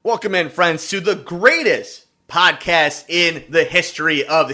Welcome in, friends, to the greatest podcast in the history of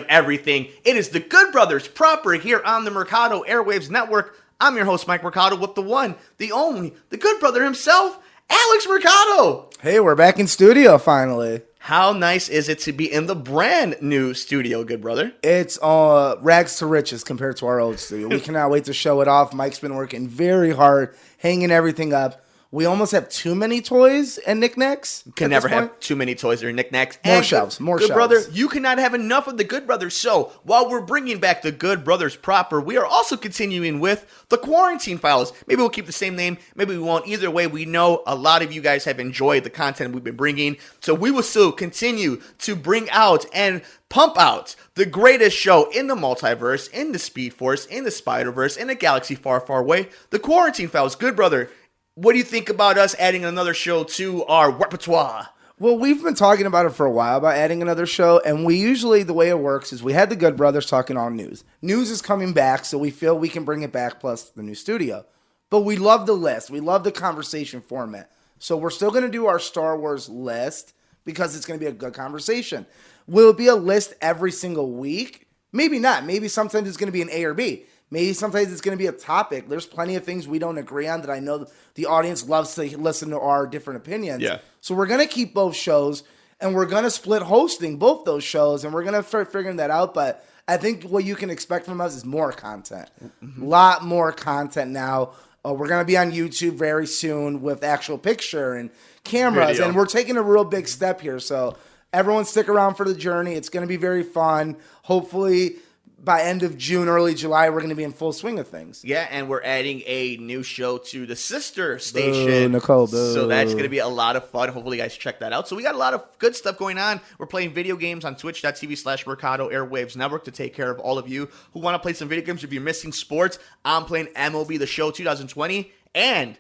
everything. It is the Good Brothers proper here on the Mercado Airwaves Network. I'm your host, Mike Mercado, with the one, the only, the Good Brother himself, Alex Mercado. Hey, we're back in studio finally. How nice is it to be in the brand new studio, Good Brother? It's rags to riches compared to our old studio. We cannot wait to show it off. Mike's been working very hard, hanging everything up. We almost have too many toys and knickknacks. Can never have too many toys or knickknacks. More shelves. Good Brother, you cannot have enough of the Good Brothers. So while we're bringing back the Good Brothers proper, we are also continuing with the Quarantine Files. Maybe we'll keep the same name. Maybe we won't. Either way, we know a lot of you guys have enjoyed the content we've been bringing. So we will still continue to bring out and pump out the greatest show in the multiverse, in the Speed Force, in the Spider-Verse, in a galaxy far, far away. The Quarantine Files. Good Brother, what do you think about us adding another show to our repertoire? Well, we've been talking about it for a while, about adding another show, and we usually, the way it works is we had the Good Brothers talking on news. News is coming back, so we feel we can bring it back, plus the new studio. But we love the list. We love the conversation format. So we're still going to do our Star Wars list, because it's going to be a good conversation. Will it be a list every single week? Maybe not. Maybe sometimes it's going to be an A or B. Maybe sometimes it's going to be a topic. There's plenty of things we don't agree on that I know the audience loves to listen to our different opinions. Yeah. So we're going to keep both shows, and we're going to split hosting both those shows, and we're going to start figuring that out. But I think what you can expect from us is more content. A lot more content now. We're going to be on YouTube very soon with actual picture and cameras, video. and we're taking a real big step here. So everyone stick around for the journey. It's going to be very fun. Hopefully by end of June, early July, we're going to be in full swing of things. Yeah, and we're adding a new show to the sister station. Boo, Nicole, boo. So that's going to be a lot of fun. Hopefully you guys check that out. So we got a lot of good stuff going on. We're playing video games on twitch.tv/Mercado Airwaves Network to take care of all of you who want to play some video games. If you're missing sports, I'm playing MLB The Show 2020, and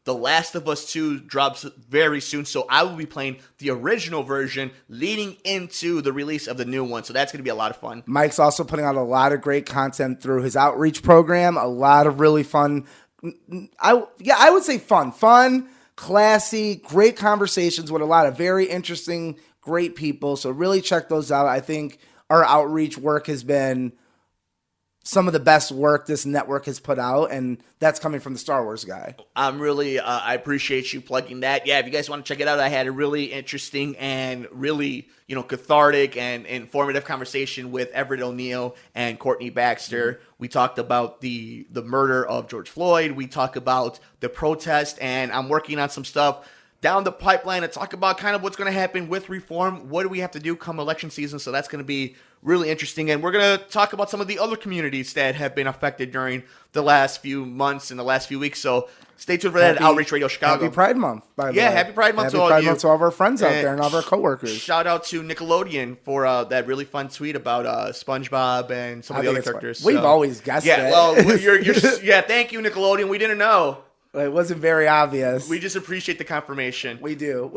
The Last of Us 2 drops very soon, so I will be playing the original version leading into the release of the new one, so that's going to be a lot of fun. Mike's also putting out a lot of great content through his outreach program, a lot of really fun, I would say fun, classy, great conversations with a lot of very interesting, great people, so really check those out. I think our outreach work has been some of the best work this network has put out, and that's coming from the Star Wars guy. I'm really, I appreciate you plugging that. Yeah, if you guys want to check it out, I had a really interesting and really, cathartic and informative conversation with Everett O'Neill and Courtney Baxter. Mm-hmm. We talked about the murder of George Floyd. We talked about the protest, and I'm working on some stuff down the pipeline to talk about kind of what's going to happen with reform. What do we have to do come election season? So that's going to be really interesting. And we're going to talk about some of the other communities that have been affected during the last few months and the last few weeks. So stay tuned for that at Outreach Radio Chicago. Happy Pride Month, by the way. Yeah, happy Pride Month to all Pride of you. Month to all of our friends out there and all of our coworkers. Shout out to Nickelodeon for that really fun tweet about SpongeBob and some of the other characters. We've always guessed it. Yeah, well, yeah, thank you, Nickelodeon. We didn't know. It wasn't very obvious. We just appreciate the confirmation. We do.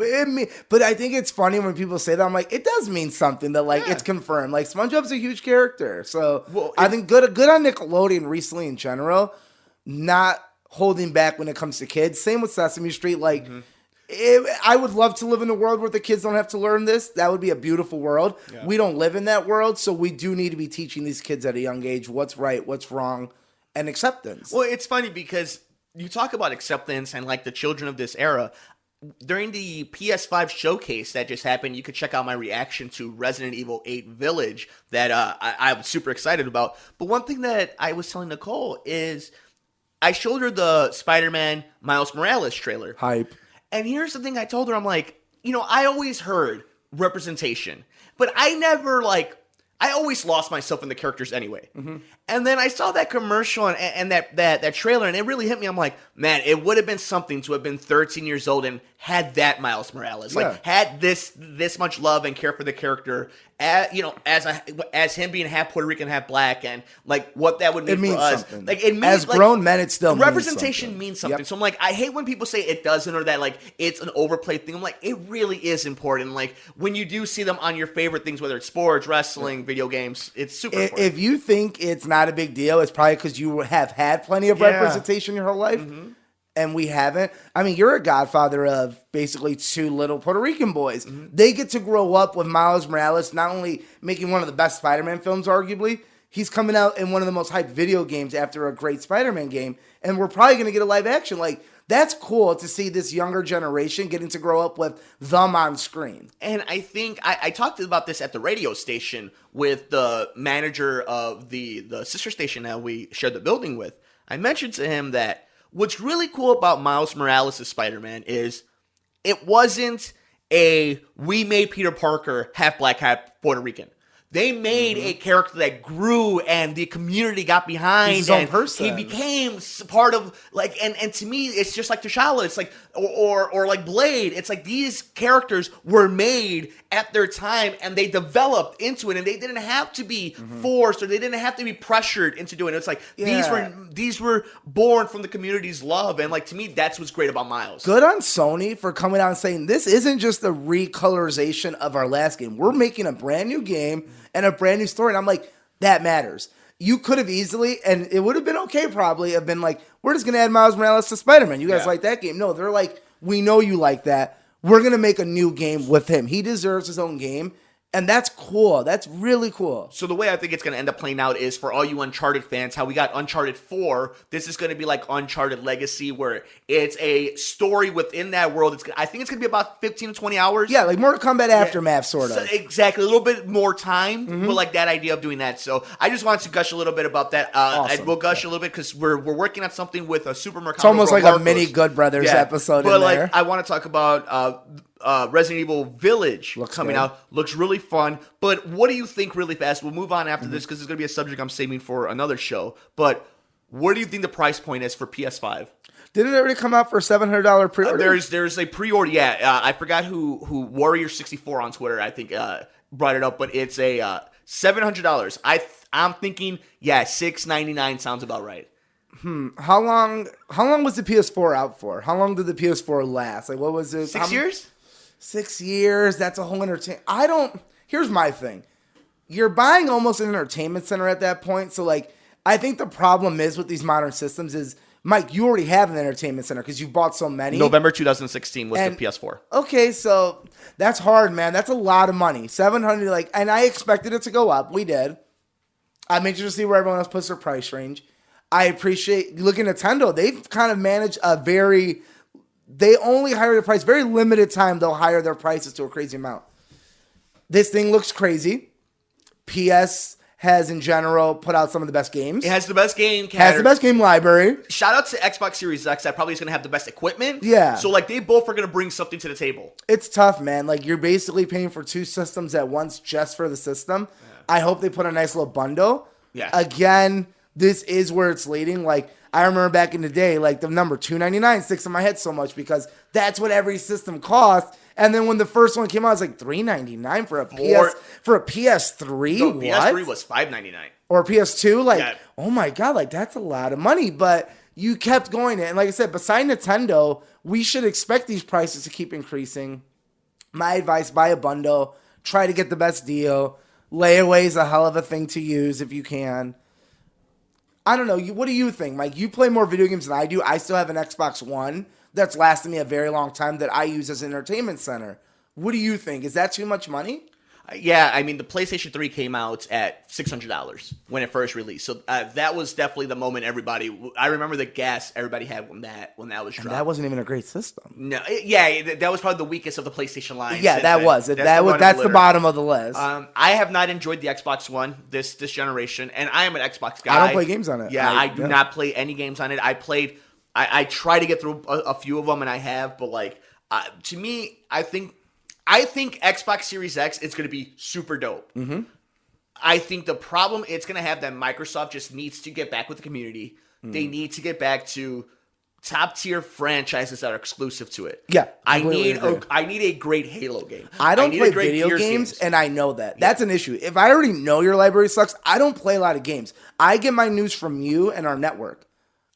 But I think it's funny when people say that. I'm like, it does mean something that, it's confirmed. Like, SpongeBob's a huge character. So I think good on Nickelodeon recently in general, not holding back when it comes to kids. Same with Sesame Street. I would love to live in a world where the kids don't have to learn this. That would be a beautiful world. Yeah. We don't live in that world, so we do need to be teaching these kids at a young age what's right, what's wrong, and acceptance. Well, it's funny because you talk about acceptance and the children of this era. During the PS5 showcase that just happened, you could check out my reaction to Resident Evil 8 Village that I'm super excited about. But one thing that I was telling Nicole is I showed her the Spider-Man Miles Morales trailer. Hype. And here's the thing I told her. I'm like, I always heard representation, but I never I always lost myself in the characters anyway. Mm-hmm. And then I saw that commercial and that trailer, and it really hit me. I'm like, man, it would have been something to have been 13 years old and had that Miles Morales, had this much love and care for the character, as him being half Puerto Rican, half black, and what that would mean for us. Something. It means as grown men, it still representation means something. Yep. So I'm like, I hate when people say it doesn't or that it's an overplayed thing. I'm like, it really is important. When you do see them on your favorite things, whether it's sports, wrestling, video games, it's super important. If you think it's not a big deal, it's probably because you have had plenty of representation your whole life. Mm-hmm. and we haven't. I mean, you're a godfather of basically two little Puerto Rican boys. They get to grow up with Miles Morales, not only making one of the best Spider-Man films, arguably, he's coming out in one of the most hyped video games after a great Spider-Man game, and we're probably going to get a live action. Like, that's cool to see this younger generation getting to grow up with them on screen. And I think I talked about this at the radio station with the manager of the sister station that we shared the building with. I mentioned to him that what's really cool about Miles Morales' Spider-Man is it wasn't we made Peter Parker half black, half Puerto Rican. They made a character that grew and the community got behind. He's his own and person. He became part of, like, and to me, it's just like T'Challa. It's like, or like Blade. It's like these characters were made at their time and they developed into it, and they didn't have to be forced, or they didn't have to be pressured into doing it. It's like these were born from the community's love, and like, to me, that's what's great about Miles. Good on Sony for coming out and saying this isn't just a recolorization of our last game. We're making a brand new game and a brand new story. And I'm like, that matters. You could have easily, and it would have been okay probably, have been like, we're just going to add Miles Morales to Spider-Man. You guys like that game? No, they're like, we know you like that. We're going to make a new game with him. He deserves his own game. And that's cool. That's really cool. So the way I think it's going to end up playing out is, for all you Uncharted fans, how we got Uncharted 4, this is going to be like Uncharted Legacy, where it's a story within that world. I think it's going to be about 15 to 20 hours. Yeah, like Mortal Kombat Aftermath, sort of. So, exactly. A little bit more time, but like that idea of doing that. So I just wanted to gush a little bit about that. Awesome. We'll gush a little bit because we're working on something with a Super Mercado. It's almost like Marcos. a mini Good Brothers episode but in like, there. I want to talk about Resident Evil Village coming good. out. Looks really fun. But what do you think, really fast? We'll move on after this because it's going to be a subject I'm saving for another show. But what do you think the price point is for PS5? Didn't it already come out for $700 pre-order? There's a pre-order. Yeah, I forgot who Warrior64 on Twitter, I think, brought it up. But it's a $700. I'm thinking, $699 sounds about right. How long was the PS4 out for? How long did the PS4 last? Like, what was it? 6 years? 6 years. That's a whole entertainment. Here's my thing. You're buying almost an entertainment center at that point. So, like, I think the problem is with these modern systems is, Mike, you already have an entertainment center because you've bought so many. November 2016 was the PS4. Okay, so that's hard, man. That's a lot of money. $700, and I expected it to go up. We did. I'm interested to see where everyone else puts their price range. I appreciate looking at Nintendo. They've kind of managed they only hire the price, very limited time they'll hire their prices to a crazy amount. This thing looks crazy. PS has, in general, put out some of the best games. It has the best game. Has the best game library. Shout out to Xbox Series X. That probably is going to have the best equipment. Yeah. So, like, they both are going to bring something to the table. It's tough, man. Like, you're basically paying for two systems at once just for the system. Yeah. I hope they put a nice little bundle. Yeah. Again, this is where it's leading. Like, I remember back in the day, like, the number $299 sticks in my head so much because that's what every system cost. And then when the first one came out, it was like $399 for a PS3. No, what? PS3 was $599. Or PS2. Like, oh my God, like, that's a lot of money. But you kept going. And like I said, beside Nintendo, we should expect these prices to keep increasing. My advice, buy a bundle. Try to get the best deal. Layaway is a hell of a thing to use if you can. I don't know. What do you think, Mike? You play more video games than I do. I still have an Xbox One that's lasted me a very long time that I use as an entertainment center. What do you think? Is that too much money? Yeah, I mean, the PlayStation 3 came out at $600 when it first released. So that was definitely the moment I remember the gas everybody had when that was dropped. And that wasn't even a great system. No, that was probably the weakest of the PlayStation line. Yeah, that was. That's the bottom of the list. I have not enjoyed the Xbox One this generation, and I am an Xbox guy. I don't play games on it. Yeah, I do not play any games on it. I try to get through a few of them, and I have, but like, to me, I think Xbox Series X is going to be super dope. Mm-hmm. I think the problem it's going to have that Microsoft just needs to get back with the community. They need to get back to top tier franchises that are exclusive to it. Yeah, I need a great Halo game. I don't play video games, and I know that. Yeah. That's an issue. If I already know your library sucks, I don't play a lot of games. I get my news from you and our network.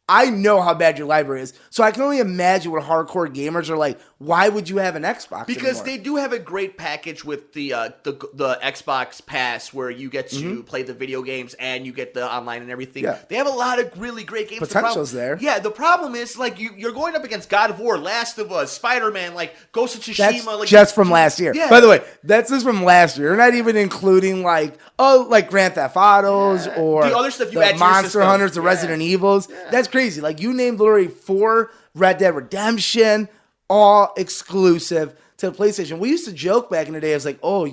I know how bad your library is. So I can only imagine what hardcore gamers are like. Why would you have an Xbox Because anymore? they do have a great package with the Xbox Pass where you get to play the video games and you get the online and everything. Yeah. They have a lot of really great games. Potential's there. Yeah, the problem is like you're going up against God of War, Last of Us, Spider-Man, like Ghost of Tsushima. That's Like just from last year. Yeah. By the way, that's just from last year. You're not even including like Grand Theft Autos or The other stuff you the add to your Monster system. Hunters, the Yeah. Resident Evils. That's crazy. Like you named literally 4 Red Dead Redemption, all exclusive to the PlayStation. We used to joke back in the day. I was like, oh,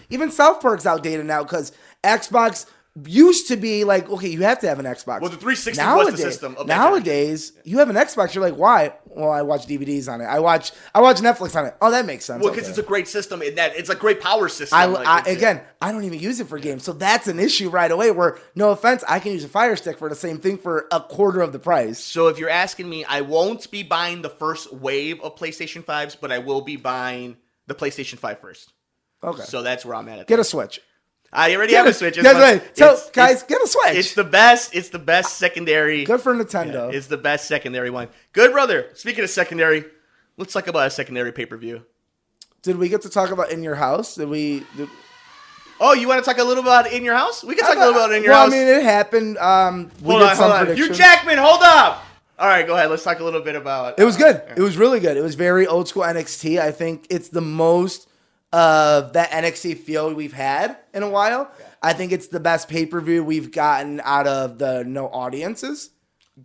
even South Park's outdated now because Xbox used to be like, okay, you have to have an Xbox. Well, the 360 was the system of that Nowadays, you have an Xbox. You're like, why? Well, I watch DVDs on it. I watch Netflix on it. Oh, that makes sense. Well, because Okay. it's a great system in that it's a great power system. I don't even use it for games. So that's an issue right away where, no offense, I can use a Fire Stick for the same thing for a quarter of the price. So if you're asking me, I won't be buying the first wave of PlayStation 5s, but I will be buying the PlayStation 5 first. Okay. So that's where I'm at. Get a Switch. I already have a Switch. That's right. So, guys, get a Switch. It's the best. It's the best secondary. Good for Nintendo. It's the best secondary one. Good, brother. Speaking of secondary, let's talk about a secondary pay-per-view. Did we get to talk about In Your House? Oh, you want to talk a little about In Your House? We can talk a little about In Your House. I mean, it happened. Hold on. Hugh Jackman, hold up. All right, go ahead. Let's talk a little bit about... It was good. It was really good. It was very old school NXT. I think it's the most of that NXT feel we've had in a while. Yeah. I think it's the best pay-per-view we've gotten out of the no audiences.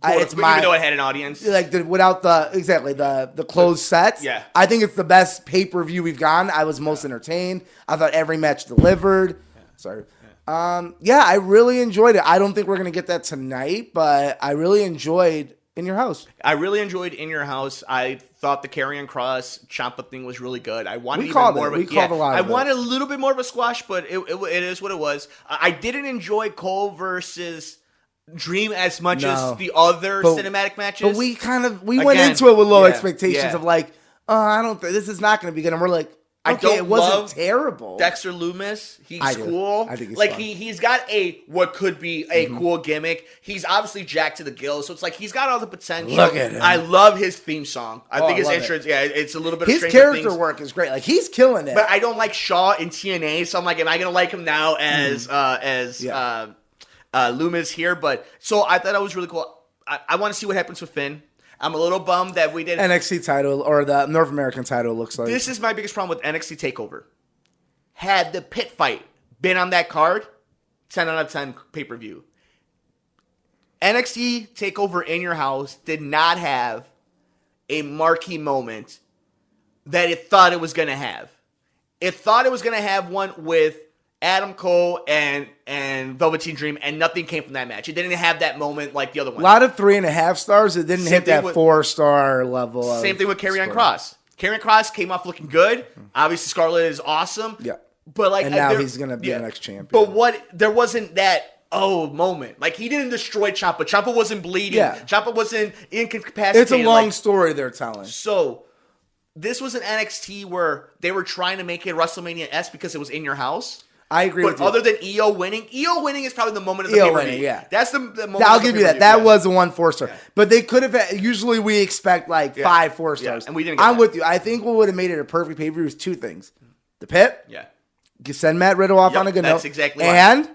Even though it had an audience. Like without the closed sets. Yeah. I think it's the best pay-per-view we've gotten. I was most entertained. I thought every match delivered. Yeah. Sorry. I really enjoyed it. I don't think we're going to get that tonight, but I really enjoyed In Your House. I really enjoyed In Your House. I thought the Karrion Kross Ciampa thing was really good. I wanted We called a lot. I wanted a little bit more of a squash, but it is what it was. I didn't enjoy Cole versus Dream as much as the other cinematic matches. But we went into it with low expectations of like, I don't think this is not going to be good, and we're like, okay, it wasn't terrible. Dexter Loomis, he's cool. I think he's like fun. He's got what could be a cool gimmick. He's obviously jacked to the gills, so it's like he's got all the potential. Look at him. I love his theme song. I think his entrance, it's a little bit of his Stranger character Things. work is great. Like he's killing it. But I don't like Shaw in TNA, so I'm like, am I gonna like him now as Loomis here? But so I thought it was really cool. I want to see what happens with Finn. I'm a little bummed that we didn't. NXT title or the North American title looks like. This is my biggest problem with NXT TakeOver. Had the pit fight been on that card, 10 out of 10 pay-per-view. NXT TakeOver In Your House did not have a marquee moment that it thought it was going to have. It thought it was going to have one with Adam Cole and Velveteen Dream, and nothing came from that match. It didn't have that moment like the other one. A lot of 3.5 stars. It didn't hit that 4-star level. Same thing with Karrion Kross. Karrion Kross came off looking good. Obviously, Scarlett is awesome. Yeah. But like, and now he's going to be the next champion. But there wasn't that moment. Like, he didn't destroy Ciampa. Ciampa wasn't bleeding. Yeah. Ciampa wasn't incapacitated. It's a long story they're telling. So this was an NXT where they were trying to make it WrestleMania-esque because it was In Your House. I agree with you. But other than EO winning is probably the moment of the pay-per-view. Winning, yeah. That's the moment. I'll give you that. That was a 1 4-star. Yeah. But they could have. Usually we expect like 5 4 stars. Yeah. And we didn't get I'm that. with you. I think what would have made it a perfect pay-per-view is 2 things: the pit. Yeah. Send Matt Riddle off on a good note. That's exactly right. And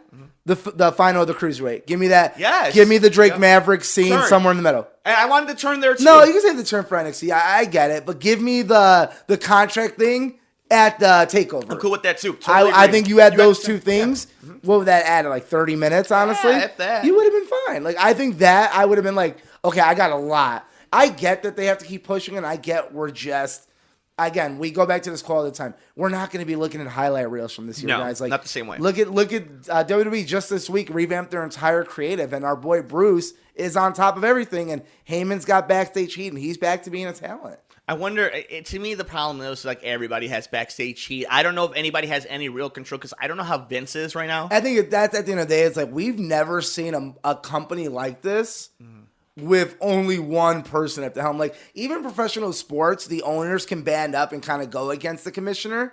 the final of the Cruiserweight. Give me that. Yes. Give me the Drake Maverick scene somewhere in the middle. And I wanted to turn there too. No, you can say the turn for NXT. I get it, but give me the contract thing at the TakeOver. I'm cool with that too. Totally I think you had those 2 things. Yeah. What would that add? Like 30 minutes, honestly? Yeah, if that. You would have been fine. Like, I think that I would have been like, okay, I got a lot. I get that they have to keep pushing, and I get we're just, again, we go back to this call all the time. We're not going to be looking at highlight reels from this year, guys. Like, not the same way. Look at WWE just this week revamped their entire creative, and our boy Bruce is on top of everything, and Heyman's got backstage heat, and he's back to being a talent. I wonder, to me, the problem is like everybody has backstage heat. I don't know if anybody has any real control because I don't know how Vince is right now. I think that's at the end of the day, it's like we've never seen a company like this with only one person at the helm. Like, even professional sports, the owners can band up and kind of go against the commissioner.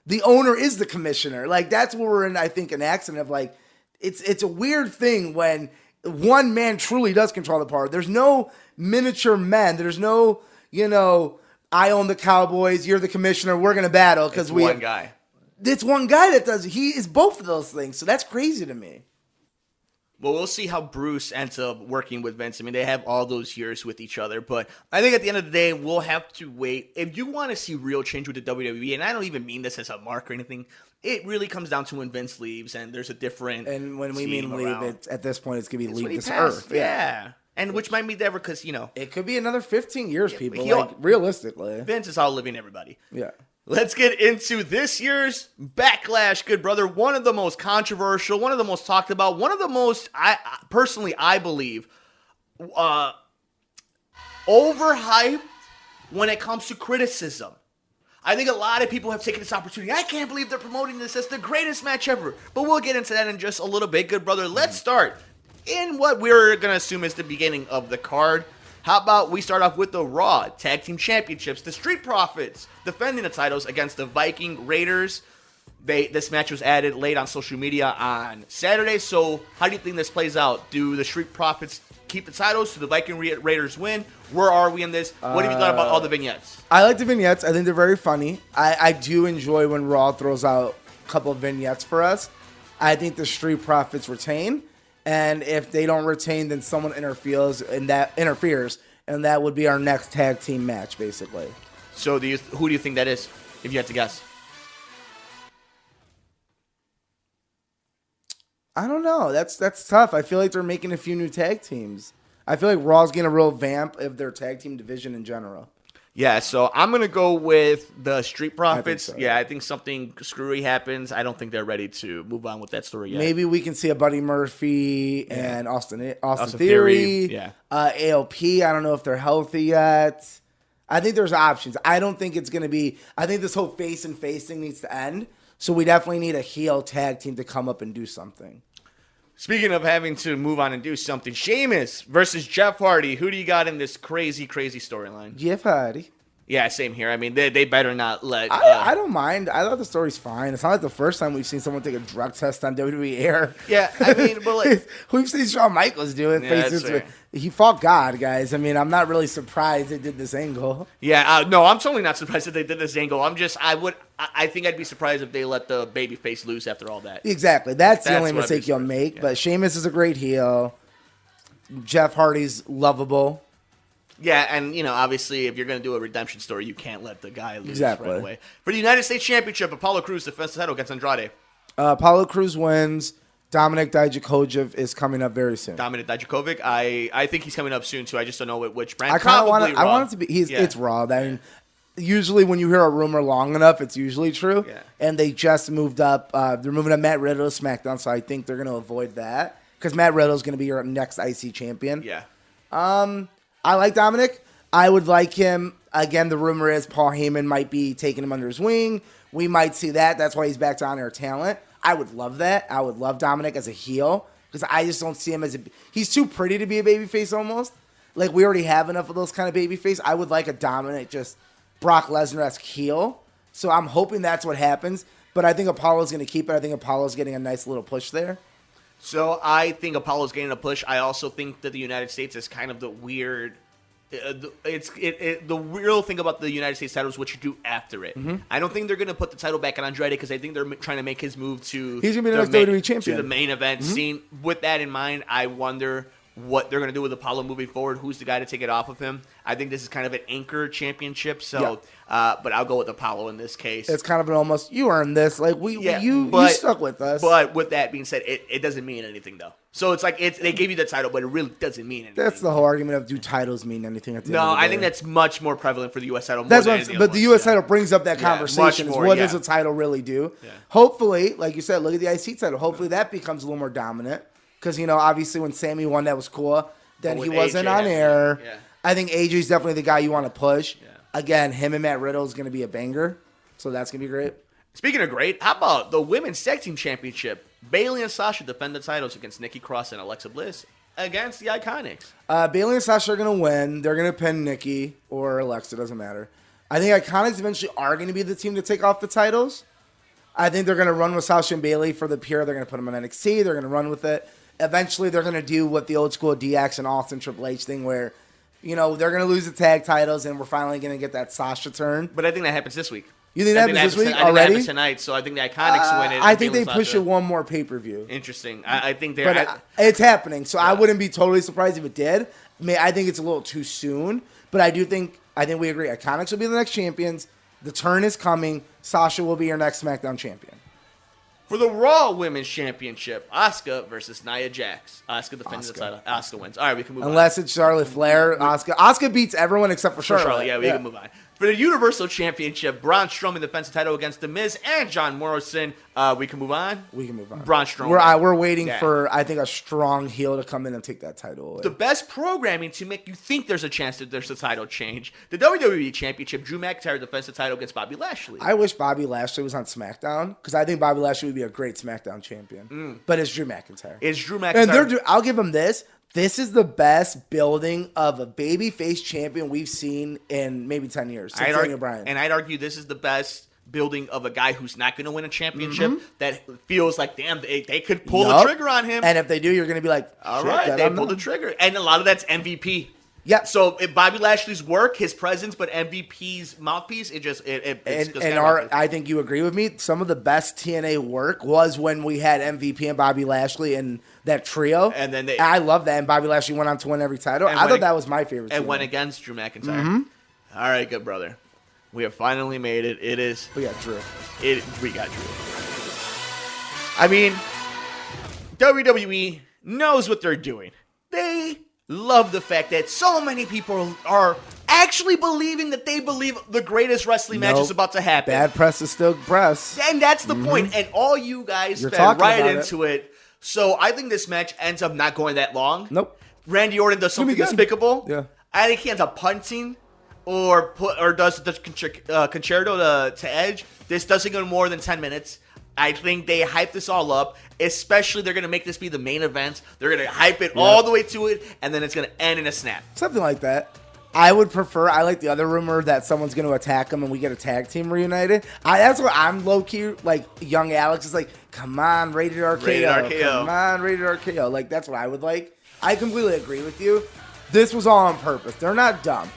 The owner is the commissioner. Like, that's where we're in, I think, an accident of like, it's a weird thing when one man truly does control the power. There's no miniature men. There's no, I own the Cowboys, you're the commissioner, we're going to battle. Because one guy. It's one guy that does. He is both of those things. So that's crazy to me. Well, we'll see how Bruce ends up working with Vince. I mean, they have all those years with each other, but I think at the end of the day, we'll have to wait. If you want to see real change with the WWE, and I don't even mean this as a mark or anything, it really comes down to when Vince leaves and there's a different And when we mean leave, at this point, it's going to be leave this passed, earth. Yeah. And which might be never because, It could be another 15 years, people, realistically. Vince is outliving everybody. Yeah. Let's get into this year's Backlash, good brother. One of the most controversial, one of the most talked about, one of the most, I believe, overhyped when it comes to criticism. I think a lot of people have taken this opportunity. I can't believe they're promoting this as the greatest match ever. But we'll get into that in just a little bit, good brother. Let's start in what we're going to assume is the beginning of the card. How about we start off with the Raw Tag Team Championships? The Street Profits defending the titles against the Viking Raiders. This match was added late on social media on Saturday. So how do you think this plays out? Do the Street Profits keep the titles? Do the Viking Raiders win? Where are we in this? What have you thought about all the vignettes? I like the vignettes. I think they're very funny. I do enjoy when Raw throws out a couple of vignettes for us. I think the Street Profits retain. And if they don't retain, then someone interferes, and that would be our next tag team match, basically. So, who do you think that is, if you had to guess? I don't know. That's tough. I feel like they're making a few new tag teams. I feel like Raw's getting a real vamp of their tag team division in general. Yeah, so I'm going to go with the Street Profits. So. Yeah, I think something screwy happens. I don't think they're ready to move on with that story yet. Maybe we can see a Buddy Murphy and Austin Theory. Yeah. AOP, I don't know if they're healthy yet. I think there's options. I don't think it's going to be... I think this whole face and face thing needs to end. So we definitely need a heel tag team to come up and do something. Speaking of having to move on and do something, Sheamus versus Jeff Hardy. Who do you got in this crazy, crazy storyline? Jeff Hardy. Yeah, same here. I mean, they better not let... I don't mind. I thought the story's fine. It's not like the first time we've seen someone take a drug test on WWE Air. Yeah, I mean, but like... We've seen Shawn Michaels do it. Yeah, he fought God, guys. I mean, I'm not really surprised they did this angle. Yeah, no, I'm totally not surprised that they did this angle. I think I'd be surprised if they let the babyface loose after all that. Exactly. That's the only mistake you'll make. Yeah. But Sheamus is a great heel. Jeff Hardy's lovable. Yeah, and, obviously, if you're going to do a redemption story, you can't let the guy lose right away. For the United States Championship, Apollo Crews defends the title against Andrade. Apollo Crews wins. Dominic Dijakovic is coming up very soon. Dominic Dijakovic, I think he's coming up soon, too. I just don't know which brand. I want it to be... It's Raw. I mean, usually when you hear a rumor long enough, it's usually true. Yeah. And they just moved up. They're moving up Matt Riddle to SmackDown, so I think they're going to avoid that. Because Matt Riddle is going to be your next IC champion. Yeah. I like Dominic. I would like him. Again, the rumor is Paul Heyman might be taking him under his wing. We might see that. That's why he's back to Honor Talent. I would love that. I would love Dominic as a heel because I just don't see him as he's too pretty to be a babyface almost. Like, we already have enough of those kind of babyface. I would like a Dominic, just Brock Lesnar-esque heel. So I'm hoping that's what happens. But I think Apollo's going to keep it. I think Apollo's getting a nice little push there. So I think Apollo's getting a push. I also think that the United States is kind of the weird... the real thing about the United States title is what you do after it. Mm-hmm. I don't think they're going to put the title back on Andrade because I think they're trying to make his move to... He's going to be the next WWE champion. To the main event scene. With that in mind, I wonder what they're going to do with Apollo moving forward. Who's the guy to take it off of him? I think this is kind of an anchor championship. So, but I'll go with Apollo in this case. It's kind of an almost, you earned this. Like, you stuck with us. But with that being said, it doesn't mean anything, though. So it's like they gave you the title, but it really doesn't mean anything. That's the whole argument of do titles mean anything at the end of the day? I think that's much more prevalent for the U.S. title. But the U.S. title brings up that conversation. What does a title really do? Yeah. Hopefully, like you said, look at the IC title. Hopefully that becomes a little more dominant. Because, obviously when Sammy won, that was cool. Then he wasn't on air. Yeah. I think AJ's definitely the guy you want to push. Yeah. Again, him and Matt Riddle is going to be a banger. So that's going to be great. Speaking of great, how about the Women's Tag Team Championship? Bayley and Sasha defend the titles against Nikki Cross and Alexa Bliss against the Iconics. Bayley and Sasha are going to win. They're going to pin Nikki or Alexa. Doesn't matter. I think Iconics eventually are going to be the team to take off the titles. I think they're going to run with Sasha and Bayley for the pure. They're going to put them in NXT. They're going to run with it. eventually they're going to do what the old school DX and Austin Triple H thing where, they're going to lose the tag titles and we're finally going to get that Sasha turn. But I think that happens this week. You think that happens this week I think already? that happens tonight, so I think the Iconics win it. I think they push it one more pay-per-view. Interesting. I think they're... But it's happening, so I wouldn't be totally surprised if it did. I think it's a little too soon, but I think we agree. Iconics will be the next champions. The turn is coming. Sasha will be your next SmackDown champion. For the Raw Women's Championship, Asuka versus Nia Jax. Asuka defends the title. Asuka wins. All right, we can move on. Unless it's Charlotte Flair. Asuka beats everyone except for Charlotte. Yeah, we can move on. For the Universal Championship, Braun Strowman defends the title against The Miz and John Morrison. We can move on? We can move on. Braun Strowman. We're waiting for, I think, a strong heel to come in and take that title away. The best programming to make you think there's a chance that there's a title change. The WWE Championship, Drew McIntyre defends the title against Bobby Lashley. I wish Bobby Lashley was on SmackDown because I think Bobby Lashley would be a great SmackDown champion. But it's Drew McIntyre. And I'll give him this. This is the best building of a babyface champion we've seen in maybe 10 years. Since Daniel Bryan. And I'd argue this is the best building of a guy who's not going to win a championship that feels like, damn, they could pull the trigger on him. And if they do, you're going to be like, all right, they pulled the trigger. And a lot of that's MVP. Yeah. So if Bobby Lashley's work, his presence, but MVP's mouthpiece, I think you agree with me. Some of the best TNA work was when we had MVP and Bobby Lashley and that trio. And then I love that. And Bobby Lashley went on to win every title. I thought that was my favorite. And went against Drew McIntyre. All right, good brother. We have finally made it. It is. We got Drew. We got Drew. I mean, WWE knows what they're doing. They love the fact that so many people are actually believing that they believe the greatest wrestling match is about to happen. Bad press is still press. And that's the point. And all you guys fed right into it. So I think this match ends up not going that long. Nope. Randy Orton does something despicable. Yeah. I think he ends up punting or does concerto to Edge. This doesn't go more than 10 minutes. I think they hype this all up, especially they're going to make this be the main event. They're going to hype it all the way to it, and then it's going to end in a snap. Something like that. I like the other rumor that someone's going to attack them and we get a tag team reunited. That's what I'm low-key, like, young Alex is like, come on, rated RKO. Come on, rated RKO. Like, that's what I would like. I completely agree with you. This was all on purpose. They're not dumb.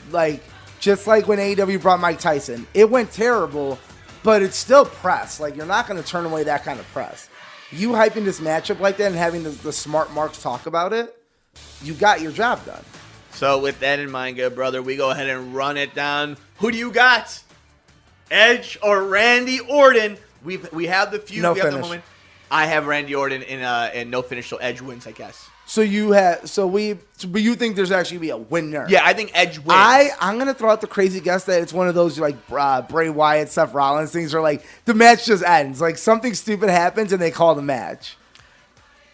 Like, just like when AEW brought Mike Tyson. It went terrible, but it's still press. Like, you're not going to turn away that kind of press. You hyping this matchup like that and having the smart marks talk about it, you got your job done. So with that in mind, good brother, we go ahead and run it down. Who do you got? Edge or Randy Orton? We have the feud. No we have finish. the moment. I have Randy Orton in no finish, so Edge wins, I guess. But you think there's actually be a winner? Yeah, I think Edge wins. I'm gonna throw out the crazy guess that it's one of those like Bray Wyatt, Seth Rollins things where like the match just ends, like something stupid happens and they call the match.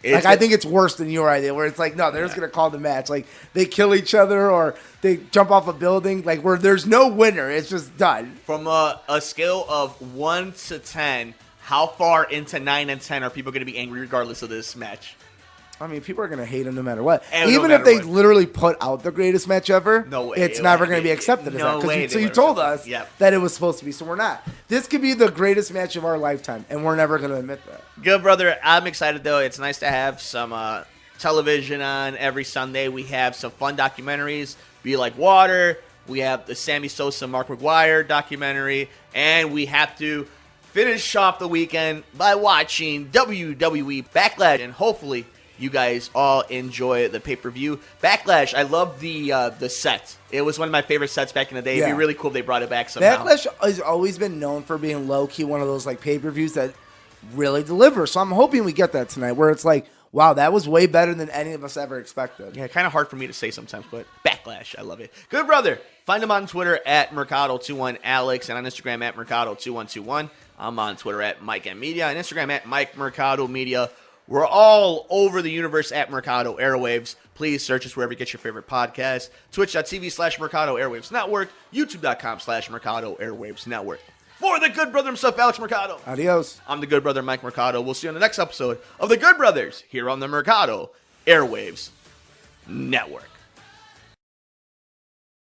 I think it's worse than your idea, where it's like no, they're just gonna call the match, like they kill each other or they jump off a building, like where there's no winner, it's just done. From a scale of 1 to 10, how far into 9 and 10 are people gonna be angry regardless of this match? I mean, people are going to hate him no matter what. And even if they literally put out the greatest match ever, no way, it's never going to be accepted as that. So you told us that it was supposed to be, so we're not. This could be the greatest match of our lifetime, and we're never going to admit that. Good, brother. I'm excited, though. It's nice to have some television on every Sunday. We have some fun documentaries, Be Like Water. We have the Sammy Sosa, Mark McGuire documentary, and we have to finish off the weekend by watching WWE Backlash, and hopefully you guys all enjoy the pay-per-view. Backlash, I love the set. It was one of my favorite sets back in the day. It'd be really cool if they brought it back somehow. Backlash has always been known for being low-key one of those like pay-per-views that really deliver. So I'm hoping we get that tonight where it's like, wow, that was way better than any of us ever expected. Yeah, kind of hard for me to say sometimes, but Backlash, I love it. Good brother. Find him on Twitter at Mercado21Alex and on Instagram at Mercado2121. I'm on Twitter at Mike M Media and Instagram at Mike Mercado Media. We're all over the universe at Mercado Airwaves. Please search us wherever you get your favorite podcast. Twitch.tv/Mercado Airwaves Network. YouTube.com/Mercado Airwaves Network. For the good brother himself, Alex Mercado. Adios. I'm the good brother, Mike Mercado. We'll see you on the next episode of The Good Brothers here on the Mercado Airwaves Network.